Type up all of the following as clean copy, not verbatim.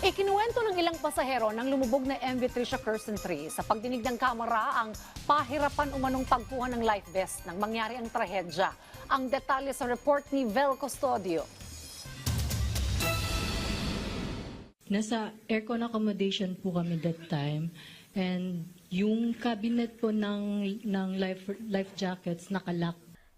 Ikinuwento ng ilang pasahero ng lumubog na MV Tricia Kirsten 3 sa pagdinig ng kamera ang pahirapan umanong pagkuha ng life vest nang mangyari ang trahedya. Ang detalye sa report ni Vel Custodio. Nasa aircon accommodation po kami that time, and yung cabinet po ng life jackets nakalock.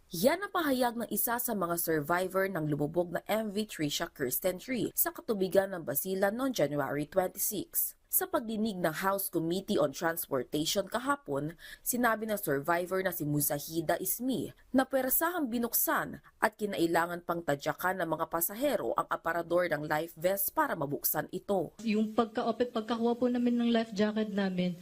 Yan ang pahayag ng isa sa mga survivor ng lumubog na MV Tricia Kirsten 3 sa katubigan ng Basilan noong January 26. Sa pagdinig ng House Committee on Transportation kahapon, sinabi ng survivor na si Musahida Ismi na pwersahang binuksan at kinailangan pang tadyakan ng mga pasahero ang aparador ng life vest para mabuksan ito. Yung pagkakuha po namin ng life jacket namin,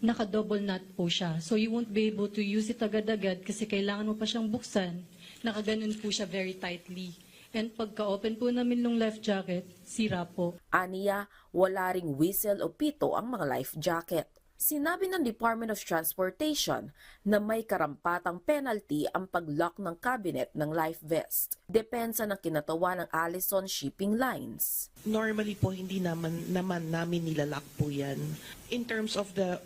naka-double knot po siya. So you won't be able to use it agad-agad kasi kailangan mo pa siyang buksan. Nakaganon po siya very tightly. And pagka-open po namin ng life jacket, sira po. Aniya, wala ring whistle o pito ang mga life jacket. Sinabi ng Department of Transportation na may karampatang penalty ang pag-lock ng cabinet ng life vest. Depensa ng kinatawa ng Allison Shipping Lines. Normally po hindi naman namin nilalak po 'yan. In terms of the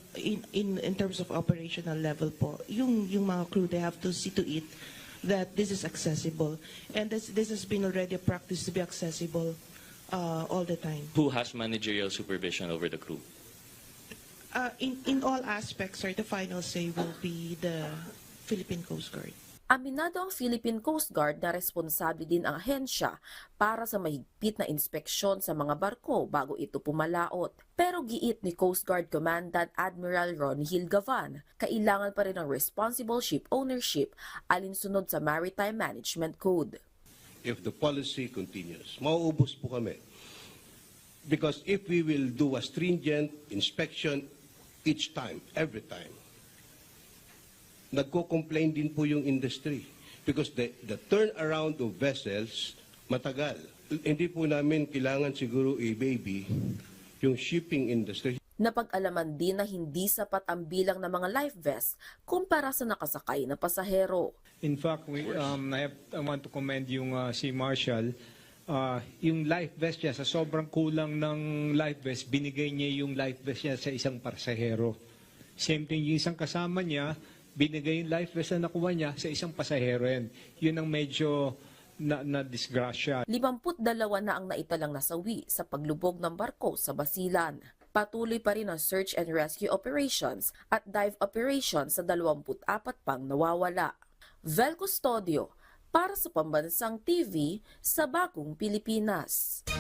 in terms of operational level po, yung mga crew, they have to see to it that this is accessible, and this has been already a practice to be accessible all the time. Who has managerial supervision over the crew? In all aspects, sir, the final say will be the Philippine Coast Guard. Aminado ang Philippine Coast Guard na responsable din ang ahensya para sa mahigpit na inspeksyon sa mga barko bago ito pumalaot. Pero giit ni Coast Guard Commandant Admiral Ron Hilgavan, kailangan pa rin ng responsible ship ownership alinsunod sa Maritime Management Code. If the policy continues, mauubos po kami. Because if we will do a stringent inspection each time, every time, nagko-complain din po yung industry. Because the turnaround of vessels, matagal. Hindi po namin kailangan siguro i-baby yung shipping industry. Napag-alaman din na hindi sapat ang bilang ng mga life vest kumpara sa nakasakay na pasahero. In fact, I want to commend yung Sea Marshal. Yung life vest niya, sa sobrang kulang ng life vest, binigay niya yung life vest niya sa isang pasahero. Same thing, yung isang kasama niya, binigay yung life vest na nakuha niya sa isang pasahero. Yun ang medyo na-disgrasya. 52 na ang naitalang nasawi sa paglubog ng barko sa Basilan. Patuloy pa rin ang search and rescue operations at dive operations sa 24 pang nawawala. Vel Custodio, para sa Pambansang TV sa Bagong Pilipinas.